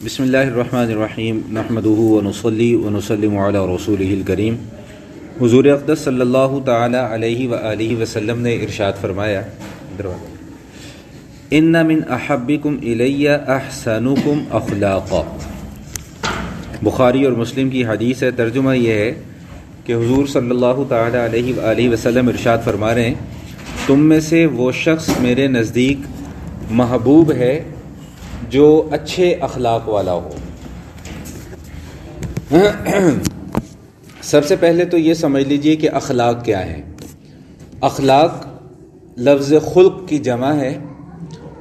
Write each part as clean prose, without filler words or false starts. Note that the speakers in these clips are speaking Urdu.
بسم اللہ الرحمن الرحیم نحمدہ ونصلی ونسلم علی رسولہ الکریم۔ حضور اقدس صلی اللہ تعالی علیہ وآلہ وسلم نے ارشاد فرمایا، ان من احبکم الی احسنکم اخلاقا۔ بخاری اور مسلم کی حدیث ہے۔ ترجمہ یہ ہے کہ حضور صلی اللہ تعالی علیہ وآلہ وسلم ارشاد فرما رہے ہیں، تم میں سے وہ شخص میرے نزدیک محبوب ہے جو اچھے اخلاق والا ہو۔ سب سے پہلے تو یہ سمجھ لیجئے کہ اخلاق کیا ہے۔ اخلاق لفظ خلق کی جمع ہے،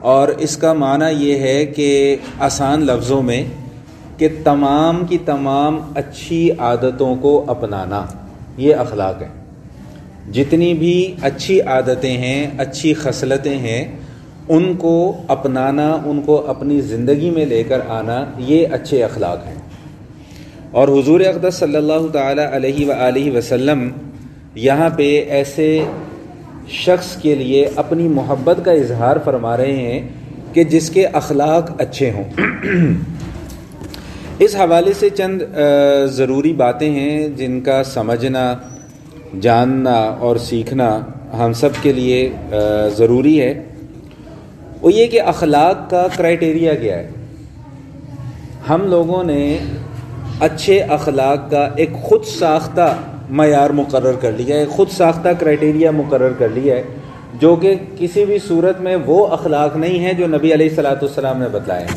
اور اس کا معنی یہ ہے کہ آسان لفظوں میں کہ تمام کی تمام اچھی عادتوں کو اپنانا، یہ اخلاق ہے۔ جتنی بھی اچھی عادتیں ہیں، اچھی خصلتیں ہیں، ان کو اپنانا، ان کو اپنی زندگی میں لے کر آنا، یہ اچھے اخلاق ہیں۔ اور حضور اقدس صلی اللہ تعالی علیہ وآلہ وسلم یہاں پہ ایسے شخص کے لیے اپنی محبت کا اظہار فرما رہے ہیں کہ جس کے اخلاق اچھے ہوں۔ اس حوالے سے چند ضروری باتیں ہیں جن کا سمجھنا، جاننا اور سیکھنا ہم سب کے لیے ضروری ہے۔ وہ یہ کہ اخلاق کا کرائٹیریا کیا ہے۔ ہم لوگوں نے اچھے اخلاق کا ایک خود ساختہ معیار مقرر کر لیا ہے، خود ساختہ کرائٹیریا مقرر کر لیا ہے، جو کہ کسی بھی صورت میں وہ اخلاق نہیں ہے جو نبی علیہ الصلوۃ والسلام نے بتلائے ہیں۔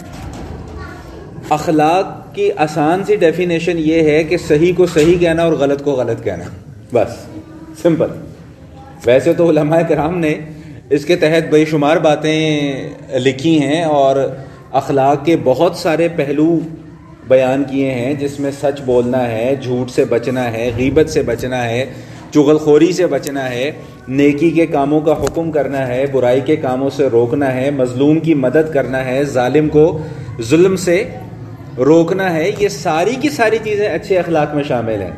اخلاق کی آسان سی ڈیفینیشن یہ ہے کہ صحیح کو صحیح کہنا اور غلط کو غلط کہنا، بس سمپل۔ ویسے تو علماء کرام نے اس کے تحت بے شمار باتیں لکھی ہیں اور اخلاق کے بہت سارے پہلو بیان کیے ہیں، جس میں سچ بولنا ہے، جھوٹ سے بچنا ہے، غیبت سے بچنا ہے، چغل خوری سے بچنا ہے، نیکی کے کاموں کا حکم کرنا ہے، برائی کے کاموں سے روکنا ہے، مظلوم کی مدد کرنا ہے، ظالم کو ظلم سے روکنا ہے۔ یہ ساری کی ساری چیزیں اچھے اخلاق میں شامل ہیں۔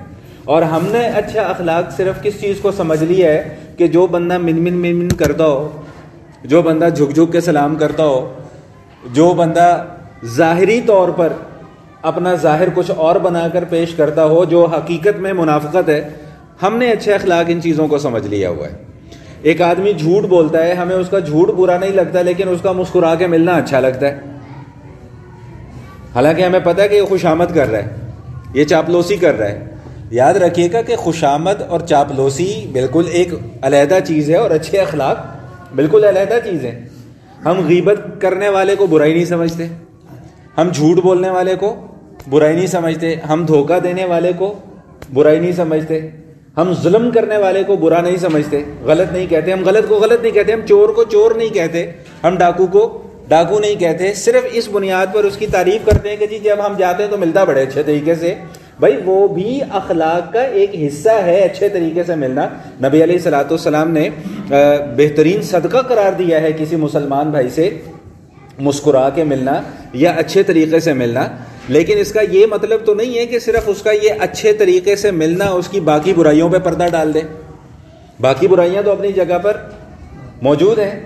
اور ہم نے اچھا اخلاق صرف کس چیز کو سمجھ لیا ہے کہ جو بندہ من کرتا ہو، جو بندہ جھک جھک کے سلام کرتا ہو، جو بندہ ظاہری طور پر اپنا ظاہر کچھ اور بنا کر پیش کرتا ہو، جو حقیقت میں منافقت ہے، ہم نے اچھے اخلاق ان چیزوں کو سمجھ لیا ہوا ہے۔ ایک آدمی جھوٹ بولتا ہے، ہمیں اس کا جھوٹ برا نہیں لگتا، لیکن اس کا مسکرا کے ملنا اچھا لگتا ہے، حالانکہ ہمیں پتہ ہے کہ یہ خوشامد کر رہا ہے، یہ چاپلوسی کر رہا ہے۔ یاد رکھیے گا کہ خوشامد اور چاپلوسی بالکل ایک علیحدہ چیز ہے، اور اچھے اخلاق بالکل علیحدہ چیز ہے۔ ہم غیبت کرنے والے کو برائی نہیں سمجھتے، ہم جھوٹ بولنے والے کو برائی نہیں سمجھتے، ہم دھوکہ دینے والے کو برائی نہیں سمجھتے، ہم ظلم کرنے والے کو برا نہیں سمجھتے، غلط نہیں کہتے، ہم غلط کو غلط نہیں کہتے، ہم چور کو چور نہیں کہتے، ہم ڈاکو کو ڈاکو نہیں کہتے، صرف اس بنیاد پر اس کی تعریف کرتے ہیں کہ جی جب ہم جاتے ہیں تو ملتا بڑے اچھے طریقے سے۔ بھائی وہ بھی اخلاق کا ایک حصہ ہے، اچھے طریقے سے ملنا۔ نبی علیہ الصلوۃ والسلام نے بہترین صدقہ قرار دیا ہے کسی مسلمان بھائی سے مسکرا کے ملنا یا اچھے طریقے سے ملنا، لیکن اس کا یہ مطلب تو نہیں ہے کہ صرف اس کا یہ اچھے طریقے سے ملنا اس کی باقی برائیوں پہ پردہ ڈال دے۔ باقی برائیاں تو اپنی جگہ پر موجود ہیں۔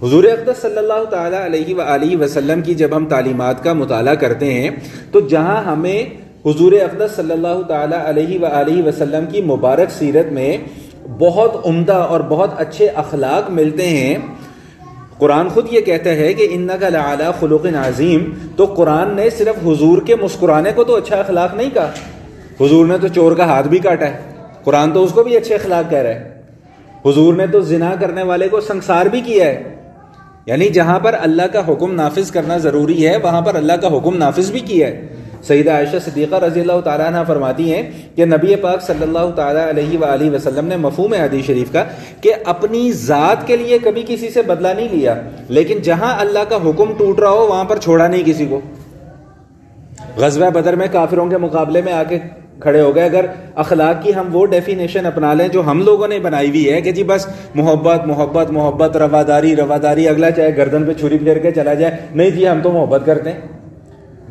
حضور اقدس صلی اللہ تعالی علیہ وآلہ وسلم کی جب ہم تعلیمات کا مطالعہ کرتے ہیں تو جہاں ہمیں حضور اقدس صلی اللہ تعالی علیہ وآلہ وسلم کی مبارک سیرت میں بہت عمدہ اور بہت اچھے اخلاق ملتے ہیں، قرآن خود یہ کہتا ہے کہ انک لعلی خلق عظیم، تو قرآن نے صرف حضور کے مسکرانے کو تو اچھا اخلاق نہیں کہا، حضور نے تو چور کا ہاتھ بھی کاٹا ہے، قرآن تو اس کو بھی اچھے اخلاق کہہ رہا ہے، حضور نے تو زنا کرنے والے کو سنسار بھی کیا ہے۔ یعنی جہاں پر اللہ کا حکم نافذ کرنا ضروری ہے وہاں پر اللہ کا حکم نافذ بھی کیا ہے۔ سیدہ عائشہ صدیقہ رضی اللہ تعالیٰ عنہ فرماتی ہیں کہ نبی پاک صلی اللہ تعالیٰ علیہ وآلہ وسلم نے مفہوم حدیث شریف کا کہ اپنی ذات کے لیے کبھی کسی سے بدلہ نہیں لیا، لیکن جہاں اللہ کا حکم ٹوٹ رہا ہو وہاں پر چھوڑا نہیں کسی کو۔ غزوہ بدر میں کافروں کے مقابلے میں آ کے کھڑے ہو گئے۔ اگر اخلاق کی ہم وہ ڈیفینیشن اپنا لیں جو ہم لوگوں نے بنائی ہوئی ہے کہ جی بس محبت محبت محبت، رواداری رواداری، اگلا چاہے گردن پہ چھری پھیر کے چلا جائے، نہیں جی ہم تو محبت کرتے ہیں،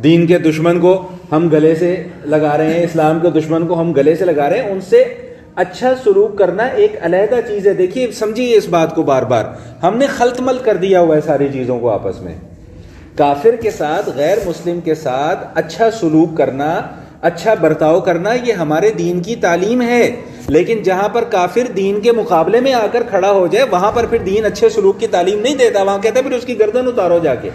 دین کے دشمن کو ہم گلے سے لگا رہے ہیں، اسلام کے دشمن کو ہم گلے سے لگا رہے ہیں، ان سے اچھا سلوک کرنا ایک علیحدہ چیز ہے۔ دیکھیے سمجھیے اس بات کو، بار بار ہم نے خلط مل کر دیا ہوا ہے ساری چیزوں کو آپس میں۔ کافر کے ساتھ، غیر مسلم کے ساتھ اچھا سلوک کرنا، اچھا برتاؤ کرنا یہ ہمارے دین کی تعلیم ہے، لیکن جہاں پر کافر دین کے مقابلے میں آ کر کھڑا ہو جائے وہاں پر پھر دین اچھے سلوک کی تعلیم نہیں دیتا، وہاں کہتا ہے پھر اس کی گردن اتارو جا کے۔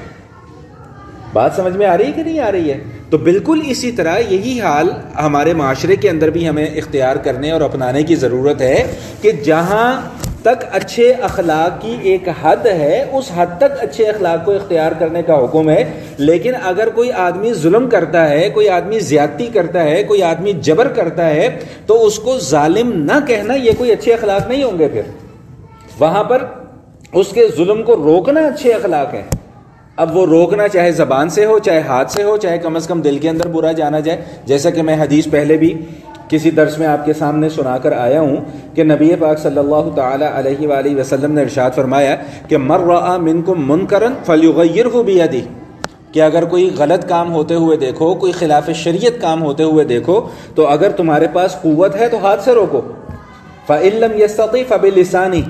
بات سمجھ میں آ رہی ہے کہ نہیں آ رہی ہے؟ تو بالکل اسی طرح یہی حال ہمارے معاشرے کے اندر بھی ہمیں اختیار کرنے اور اپنانے کی ضرورت ہے کہ جہاں تک اچھے اخلاق کی ایک حد ہے اس حد تک اچھے اخلاق کو اختیار کرنے کا حکم ہے، لیکن اگر کوئی آدمی ظلم کرتا ہے، کوئی آدمی زیادتی کرتا ہے، کوئی آدمی جبر کرتا ہے تو اس کو ظالم نہ کہنا یہ کوئی اچھے اخلاق نہیں ہوں گے، پھر وہاں پر اس کے ظلم کو روکنا اچھے اخلاق ہیں۔ اب وہ روکنا چاہے زبان سے ہو، چاہے ہاتھ سے ہو، چاہے کم از کم دل کے اندر برا جانا جائے، جیسا کہ میں حدیث پہلے بھی کسی درس میں آپ کے سامنے سنا کر آیا ہوں کہ نبی پاک صلی اللہ تعالی علیہ وآلہ وسلم نے ارشاد فرمایا کہ من رأى منکم منکرا فلیغیرہ بیدہ، کہ اگر کوئی غلط کام ہوتے ہوئے دیکھو، کوئی خلاف شریعت کام ہوتے ہوئے دیکھو تو اگر تمہارے پاس قوت ہے تو ہاتھ سے روکو، فإن لم یستطع فبلسانہ،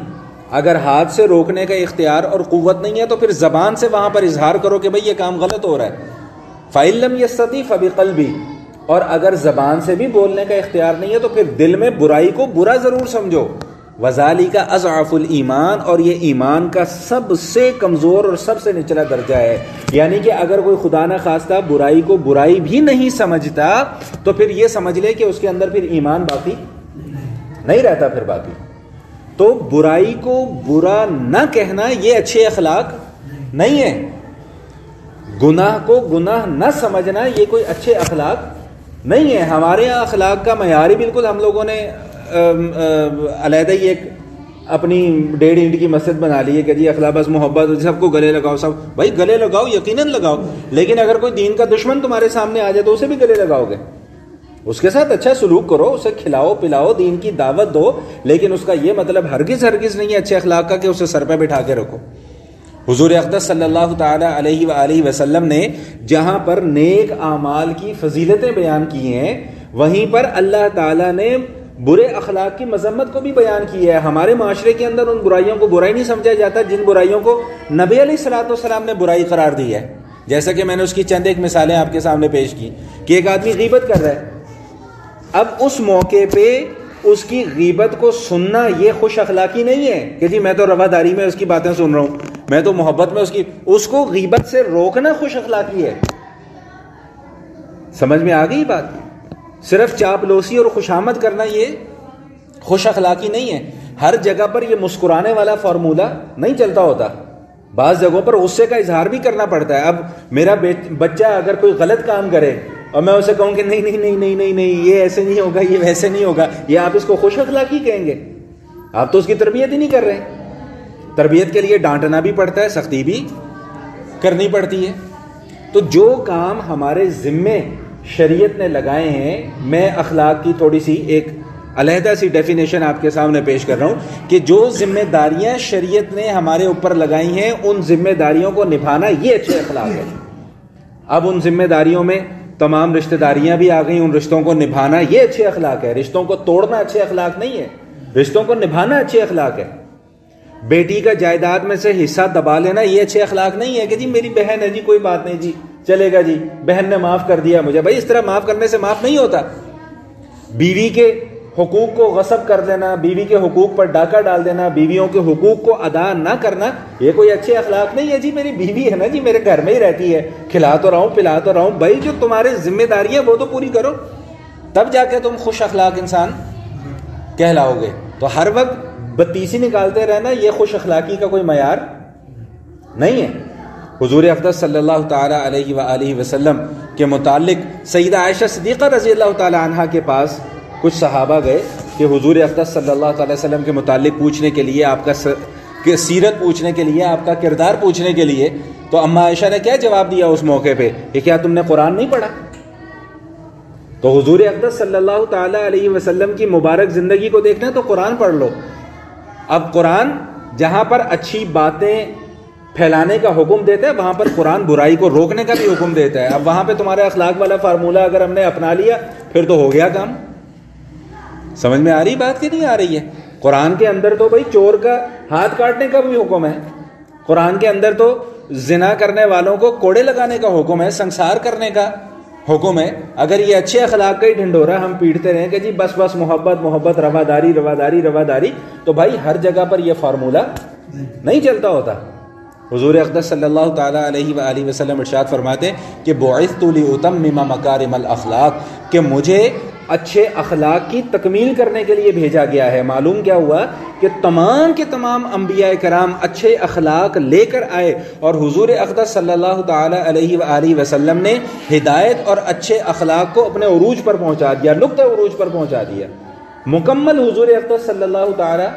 اگر ہاتھ سے روکنے کا اختیار اور قوت نہیں ہے تو پھر زبان سے وہاں پر اظہار کرو کہ بھئی یہ کام غلط ہو رہا ہے، فإن لم یستطع فبقلبہ، اور اگر زبان سے بھی بولنے کا اختیار نہیں ہے تو پھر دل میں برائی کو برا ضرور سمجھو، وذالک اضعف الایمان، اور یہ ایمان کا سب سے کمزور اور سب سے نچلا درجہ ہے۔ یعنی کہ اگر کوئی خدا نہ خواستہ برائی کو برائی بھی نہیں سمجھتا تو پھر یہ سمجھ لے کہ اس کے اندر پھر ایمان باقی نہیں رہتا، پھر باقی تو برائی کو برا نہ کہنا یہ اچھے اخلاق نہیں ہے، گناہ کو گناہ نہ سمجھنا یہ کوئی اچھے اخلاق نہیں ہے۔ ہمارے یہاں اخلاق کا معیار ہی بالکل ہم لوگوں نے علیحدہ ہی ایک اپنی 1.5 اینٹ کی مسجد بنا لی ہے کہ جی اخلاق بس محبت، سب کو گلے لگاؤ، سب بھائی گلے لگاؤ، یقیناً لگاؤ، لیکن اگر کوئی دین کا دشمن تمہارے سامنے آ جائے تو اسے بھی گلے لگاؤ گے، اس کے ساتھ اچھا سلوک کرو، اسے کھلاؤ پلاؤ، دین کی دعوت دو، لیکن اس کا یہ مطلب ہرگز نہیں ہے اچھے اخلاق کا کہ اسے سر پہ بٹھا کے رکھو۔ حضور اقدس صلی اللہ تعالی علیہ وآلہ وسلم نے جہاں پر نیک اعمال کی فضیلتیں بیان کی ہیں وہیں پر اللہ تعالیٰ نے برے اخلاق کی مذمت کو بھی بیان کی ہے۔ ہمارے معاشرے کے اندر ان برائیوں کو برائی نہیں سمجھا جاتا جن برائیوں کو نبی علیہ الصلوۃ والسلام نے برائی قرار دی ہے، جیسا کہ میں نے اس کی چند ایک مثالیں آپ کے سامنے پیش کی کہ ایک آدمی غیبت کر رہا ہے، اب اس موقع پہ اس کی غیبت کو سننا یہ خوش اخلاقی نہیں ہے کہ جی میں تو رواداری میں اس کی باتیں سن رہا ہوں، میں تو محبت میں اس کو غیبت سے روکنا خوش اخلاقی ہے۔ سمجھ میں آ گئی بات؟ صرف چاپلوسی اور خوشامد کرنا یہ خوش اخلاقی نہیں ہے۔ ہر جگہ پر یہ مسکرانے والا فارمولہ نہیں چلتا ہوتا، بعض جگہوں پر غصے کا اظہار بھی کرنا پڑتا ہے۔ اب میرا بچہ اگر کوئی غلط کام کرے اور میں اسے کہوں کہ نہیں نہیں نہیں نہیں نہیں نہیں یہ ایسے نہیں ہوگا، یہ ویسے نہیں ہوگا، یہ آپ اس کو خوش اخلاقی کہیں گے؟ آپ تو اس کی تربیت ہی نہیں کر رہے۔ تربیت کے لیے ڈانٹنا بھی پڑتا ہے، سختی بھی کرنی پڑتی ہے۔ تو جو کام ہمارے ذمے شریعت نے لگائے ہیں، میں اخلاق کی تھوڑی سی ایک علیحدہ سی ڈیفینیشن آپ کے سامنے پیش کر رہا ہوں کہ جو ذمہ داریاں شریعت نے ہمارے اوپر لگائی ہیں ان ذمہ داریوں کو نبھانا یہ اچھے اخلاق ہے۔ اب ان ذمہ داریوں میں تمام رشتہ داریاں بھی آ گئیں، ان رشتوں کو نبھانا یہ اچھے اخلاق ہے۔ رشتوں کو توڑنا اچھے اخلاق نہیں ہے، رشتوں کو نبھانا اچھے اخلاق ہے۔ بیٹی کا جائیداد میں سے حصہ دبا لینا یہ اچھے اخلاق نہیں ہے کہ جی میری بہن ہے جی کوئی بات نہیں جی چلے گا جی، بہن نے معاف کر دیا مجھے۔ بھائی اس طرح معاف کرنے سے معاف نہیں ہوتا۔ بیوی کے حقوق کو غصب کر دینا، بیوی کے حقوق پر ڈاکہ ڈال دینا، بیویوں کے حقوق کو ادا نہ کرنا یہ کوئی اچھے اخلاق نہیں ہے۔ جی میری بیوی ہے نا جی، میرے گھر میں ہی رہتی ہے، کھلا تو رہا ہوں پلا تو رہا ہوں، بھائی جو تمہارے ذمہ داری ہے وہ تو پوری کرو، تب جا کے تم خوش اخلاق انسان کہلاؤ گے۔ تو ہر وقت بتیسی نکالتے رہنا یہ خوش اخلاقی کا کوئی معیار نہیں ہے۔ حضور اقدس صلی اللہ تعالی علیہ وآلہ وسلم کے متعلق سیدہ عائشہ صدیقہ رضی اللہ تعالی عنہا کے پاس کچھ صحابہ گئے کہ حضور اقدس صلی اللہ تعالی وسلم کے متعلق پوچھنے کے لیے، آپ کا سیرت پوچھنے کے لیے، آپ کا کردار پوچھنے کے لیے۔ تو اما عائشہ نے کیا جواب دیا اس موقع پہ کہ کیا تم نے قرآن نہیں پڑھا؟ تو حضور اقدس صلی اللہ تعالی علیہ وسلم کی مبارک زندگی کو دیکھنا ہے تو قرآن پڑھ لو۔ اب قرآن جہاں پر اچھی باتیں پھیلانے کا حکم دیتا ہے وہاں پر قرآن برائی کو روکنے کا بھی حکم دیتا ہے۔ اب وہاں پہ تمہارا اخلاق والا فارمولہ اگر ہم نے اپنا لیا پھر تو ہو گیا کام۔ سمجھ میں آ رہی بات کہ نہیں آ رہی ہے؟ قرآن کے اندر تو بھائی چور کا ہاتھ کاٹنے کا بھی حکم ہے، قرآن کے اندر تو زنا کرنے والوں کو کوڑے لگانے کا حکم ہے، سنسار کرنے کا حکم ہے، اگر یہ اچھے اخلاق کا ہی ڈھنڈورا ہم پیٹتے رہیں کہ جی بس بس محبت محبت، رواداری رواداری رواداری، تو بھائی ہر جگہ پر یہ فارمولہ نہیں چلتا ہوتا۔ حضور اقدس صلی اللہ تعالیٰ علیہ وآلہ وسلم ارشاد فرماتے ہیں کہ بعثت لأتمم مکارم الاخلاق، کہ مجھے اچھے اخلاق کی تکمیل کرنے کے لیے بھیجا گیا ہے۔ معلوم کیا ہوا کہ تمام کے تمام انبیاء کرام اچھے اخلاق لے کر آئے، اور حضور اقدس صلی اللہ تعالیٰ علیہ وآلہ وسلم نے ہدایت اور اچھے اخلاق کو اپنے عروج پر پہنچا دیا، نقطہ عروج پر پہنچا دیا، مکمل حضور اقدس صلی اللہ تعالیٰ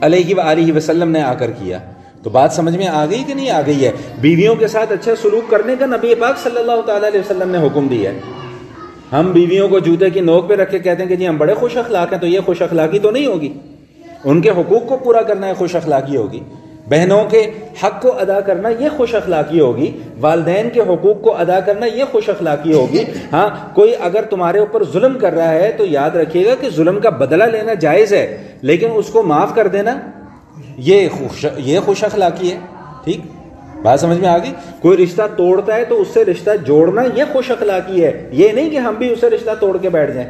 علیہ وآلہ وسلم نے آ کر کیا۔ تو بات سمجھ میں آ گئی کہ نہیں آ گئی ہے؟ بیویوں کے ساتھ اچھا سلوک کرنے کا نبی پاک صلی اللہ تعالیٰ علیہ وسلم نے حکم دیا ہے۔ ہم بیویوں کو جوتے کی نوک پہ رکھ کے کہتے ہیں کہ جی ہم بڑے خوش اخلاق ہیں، تو یہ خوش اخلاقی تو نہیں ہوگی۔ ان کے حقوق کو پورا کرنا ہے خوش اخلاقی ہوگی، بہنوں کے حق کو ادا کرنا یہ خوش اخلاقی ہوگی، والدین کے حقوق کو ادا کرنا یہ خوش اخلاقی ہوگی۔ ہاں، کوئی اگر تمہارے اوپر ظلم کر رہا ہے تو یاد رکھیے گا کہ ظلم کا بدلہ لینا جائز ہے، لیکن اس کو معاف کر دینا یہ خوش اخلاقی ہے۔ ٹھیک، بات سمجھ میں آ گئی؟ کوئی رشتہ توڑتا ہے تو اس سے رشتہ جوڑنا یہ خوش اخلاقی ہے، یہ نہیں کہ ہم بھی اسے رشتہ توڑ کے بیٹھ جائیں۔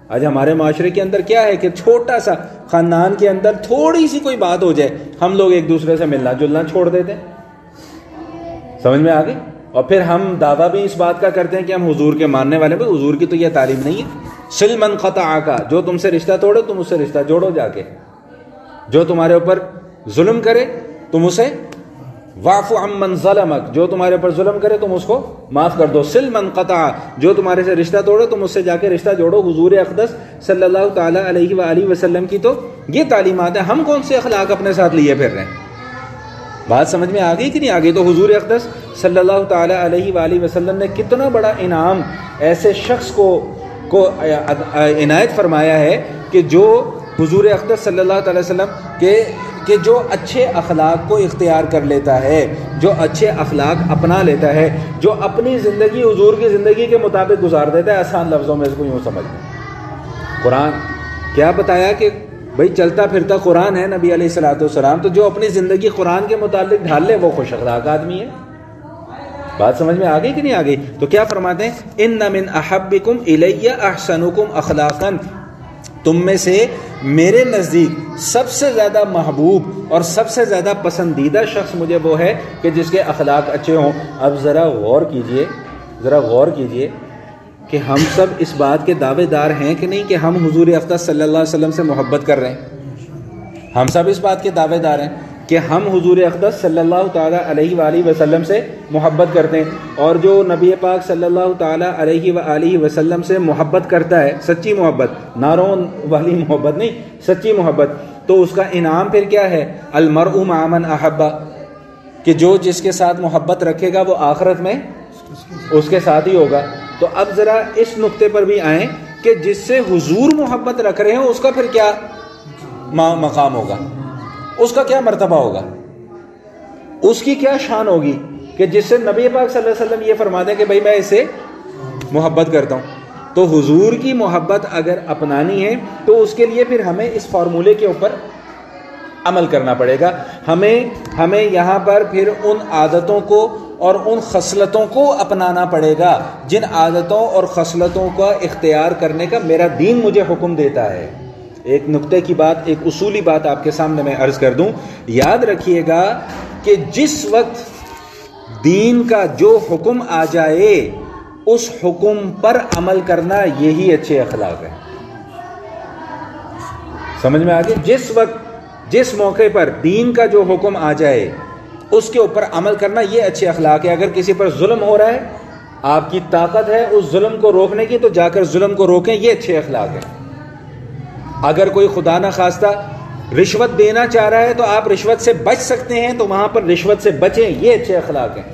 آج ہمارے معاشرے کے اندر کیا ہے کہ چھوٹا سا خاندان کے اندر تھوڑی سی کوئی بات ہو جائے، ہم لوگ ایک دوسرے سے ملنا جلنا چھوڑ دیتے ہیں۔ سمجھ میں آ گئی؟ اور پھر ہم دعویٰ بھی اس بات کا کرتے ہیں کہ ہم حضور کے ماننے والے ہیں۔ حضور کی تو یہ تعلیم نہیں ہے۔ سل من قطعک، جو تم سے رشتہ توڑے تم اس سے رشتہ جوڑو جا کے، جو تمہارے اوپر ظلم کرے تم اسے، واعف عمن ظلمک، جو تمہارے اوپر ظلم کرے تم اس کو معاف کر دو، سل من قطع، جو تمہارے سے رشتہ توڑے تم اس سے جا کے رشتہ جوڑو۔ حضور اقدس صلی اللہ تعالیٰ علیہ وآلہ وسلم کی تو یہ تعلیمات ہیں، ہم کون سے اخلاق اپنے ساتھ لیے پھر رہے ہیں؟ بات سمجھ میں آ گئی کہ نہیں آ گئی؟ تو حضور اقدس صلی اللہ تعالیٰ علیہ وآلہ وسلم نے کتنا بڑا انعام ایسے شخص کو عنایت فرمایا ہے کہ جو حضور اقدس صلی اللہ تعالی وسلم کہ جو اچھے اخلاق کو اختیار کر لیتا ہے، جو اچھے اخلاق اپنا لیتا ہے، جو اپنی زندگی حضور کی زندگی کے مطابق گزار دیتا ہے۔ آسان لفظوں میں اس کو یوں سمجھ لیں، قرآن کیا بتایا کہ بھئی چلتا پھرتا قرآن ہے نبی علیہ الصلوۃ والسلام، تو جو اپنی زندگی قرآن کے متعلق ڈھال لے وہ خوش اخلاق آدمی ہے۔ بات سمجھ میں آ گئی کہ نہیں آ گئی؟ تو کیا فرماتے ہیں؟ ان من احبکم الی احسنکم اخلاقا، تم میں سے میرے نزدیک سب سے زیادہ محبوب اور سب سے زیادہ پسندیدہ شخص مجھے وہ ہے کہ جس کے اخلاق اچھے ہوں۔ اب ذرا غور کیجئے کہ ہم سب اس بات کے دعوے دار ہیں کہ نہیں کہ ہم حضور اقدس صلی اللہ علیہ وسلم سے محبت کر رہے ہیں؟ ہم سب اس بات کے دعوے دار ہیں کہ ہم حضور اقدس صلی اللہ تعالیٰ علیہ وآلہ وسلم سے محبت کرتے ہیں، اور جو نبی پاک صلی اللہ تعالیٰ علیہ وآلہ وسلم سے محبت کرتا ہے، سچی محبت، نعروں والی محبت نہیں، سچی محبت، تو اس کا انعام پھر کیا ہے؟ المرء مع من احب، کہ جو جس کے ساتھ محبت رکھے گا وہ آخرت میں اس کے ساتھ ہی ہوگا۔ تو اب ذرا اس نقطے پر بھی آئیں کہ جس سے حضور محبت رکھ رہے ہیں اس کا پھر کیا مقام ہوگا، اس کا کیا مرتبہ ہوگا، اس کی کیا شان ہوگی کہ جس سے نبی پاک صلی اللہ علیہ وسلم یہ فرما دیں کہ بھئی میں اسے محبت کرتا ہوں۔ تو حضور کی محبت اگر اپنانی ہے تو اس کے لیے پھر ہمیں اس فارمولے کے اوپر عمل کرنا پڑے گا۔ ہمیں یہاں پر پھر ان عادتوں کو اور ان خصلتوں کو اپنانا پڑے گا جن عادتوں اور خصلتوں کا اختیار کرنے کا میرا دین مجھے حکم دیتا ہے۔ ایک نقطے کی بات، ایک اصولی بات آپ کے سامنے میں عرض کر دوں، یاد رکھیے گا کہ جس وقت دین کا جو حکم آ جائے اس حکم پر عمل کرنا یہی اچھے اخلاق ہے۔ سمجھ میں آ گیا؟ جس وقت جس موقع پر دین کا جو حکم آ جائے اس کے اوپر عمل کرنا یہ اچھے اخلاق ہے۔ اگر کسی پر ظلم ہو رہا ہے، آپ کی طاقت ہے اس ظلم کو روکنے کی، تو جا کر ظلم کو روکیں، یہ اچھے اخلاق ہیں۔ اگر کوئی خدا نہ خواستہ رشوت دینا چاہ رہا ہے تو آپ رشوت سے بچ سکتے ہیں تو وہاں پر رشوت سے بچیں، یہ اچھے اخلاق ہیں۔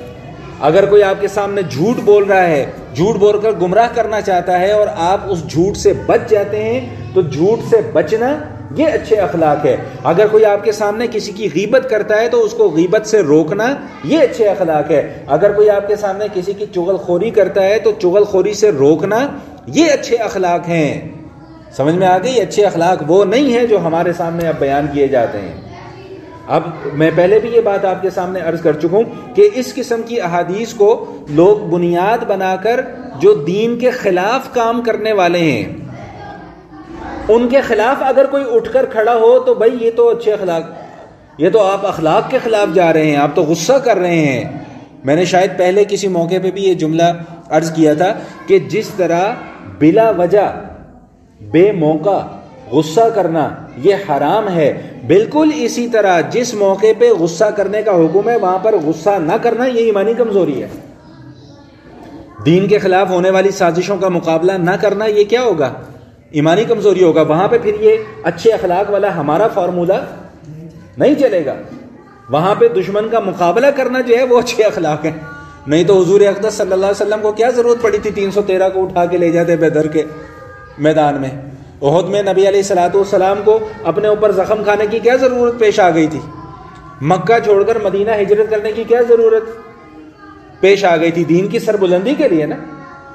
اگر کوئی آپ کے سامنے جھوٹ بول رہا ہے، جھوٹ بول کر گمراہ کرنا چاہتا ہے اور آپ اس جھوٹ سے بچ جاتے ہیں تو جھوٹ سے بچنا یہ اچھے اخلاق ہے۔ اگر کوئی آپ کے سامنے کسی کی غیبت کرتا ہے تو اس کو غیبت سے روکنا یہ اچھے اخلاق ہے۔ اگر کوئی آپ کے سامنے کسی کی چغل خوری کرتا ہے تو چغل خوری سے روکنا یہ اچھے اخلاق ہیں۔ سمجھ میں آ گئی؟ اچھے اخلاق وہ نہیں ہیں جو ہمارے سامنے اب بیان کیے جاتے ہیں۔ اب میں پہلے بھی یہ بات آپ کے سامنے عرض کر چکا ہوں کہ اس قسم کی احادیث کو لوگ بنیاد بنا کر جو دین کے خلاف کام کرنے والے ہیں ان کے خلاف اگر کوئی اٹھ کر کھڑا ہو تو بھائی یہ تو اچھے اخلاق، یہ تو آپ اخلاق کے خلاف جا رہے ہیں، آپ تو غصہ کر رہے ہیں۔ میں نے شاید پہلے کسی موقع پہ بھی یہ جملہ عرض کیا تھا کہ جس طرح بلا وجہ بے موقع غصہ کرنا یہ حرام ہے، بالکل اسی طرح جس موقع پہ غصہ کرنے کا حکم ہے وہاں پر غصہ نہ کرنا یہ ایمانی کمزوری ہے۔ دین کے خلاف ہونے والی سازشوں کا مقابلہ نہ کرنا یہ کیا ہوگا؟ ایمانی کمزوری ہوگا۔ وہاں پہ پھر یہ اچھے اخلاق والا ہمارا فارمولہ نہیں چلے گا، وہاں پہ دشمن کا مقابلہ کرنا جو ہے وہ اچھے اخلاق ہیں۔ نہیں تو حضور اقدس صلی اللہ علیہ وسلم کو کیا ضرورت پڑی تھی 313 کو اٹھا کے لے جاتے بدر کے میدان میں؟ احد میں نبی علیہ الصلوۃ والسلام کو اپنے اوپر زخم کھانے کی کیا ضرورت پیش آ گئی تھی؟ مکہ چھوڑ کر مدینہ ہجرت کرنے کی کیا ضرورت پیش آ گئی تھی؟ دین کی سربلندی کے لیے نا۔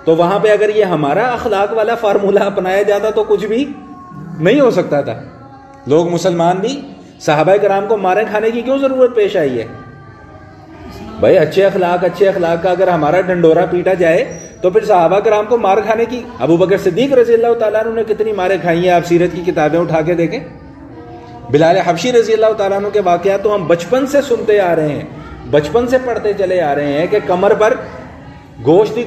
تو وہاں پہ اگر یہ ہمارا اخلاق والا فارمولہ اپنایا جاتا تو کچھ بھی نہیں ہو سکتا تھا۔ لوگ مسلمان بھی صحابہ کرام کو مارے کھانے کی کیوں ضرورت پیش آئی ہے؟ بھائی اچھے اخلاق کا اگر ہمارا ڈنڈورا پیٹا جائے تو پھر صحابہ کرام کو مار کھانے کی، ابو بکر صدیق رضی اللہ تعالیٰ عنہ نے کتنی مارے کھائی ہیں، آپ سیرت کی کتابیں اٹھا کے دیکھیں۔ بلال حبشی رضی اللہ تعالیٰ عنہ کے واقعات تو ہم بچپن سے سنتے آ رہے ہیں، بچپن سے پڑھتے چلے آ رہے ہیں کہ کمر پر گوشت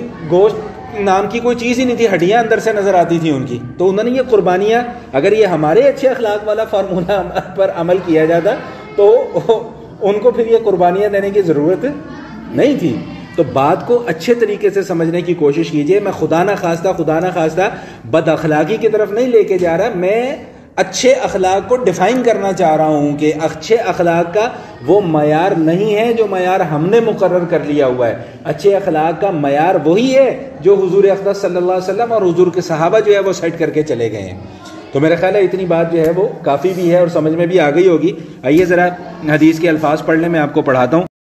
نام کی کوئی چیز ہی نہیں تھی، ہڈیاں اندر سے نظر آتی تھی ان کی۔ تو انہوں نے یہ قربانیاں، اگر یہ ہمارے اچھے اخلاق والا فارمولہ پر عمل کیا جاتا تو ان کو پھر یہ قربانیاں دینے کی ضرورت نہیں تھی۔ تو بات کو اچھے طریقے سے سمجھنے کی کوشش کیجئے۔ میں خدا نہ خواستہ بد اخلاقی کی طرف نہیں لے کے جا رہا، میں اچھے اخلاق کو ڈیفائن کرنا چاہ رہا ہوں کہ اچھے اخلاق کا وہ معیار نہیں ہے جو معیار ہم نے مقرر کر لیا ہوا ہے۔ اچھے اخلاق کا معیار وہی ہے جو حضور اقدس صلی اللہ علیہ وسلم اور حضور کے صحابہ جو ہے وہ سیٹ کر کے چلے گئے ہیں۔ تو میرا خیال ہے اتنی بات جو ہے وہ کافی بھی ہے اور سمجھ میں بھی آ گئی ہوگی۔ آئیے ذرا حدیث کے الفاظ پڑھ لیں، میں آپ کو پڑھاتا ہوں۔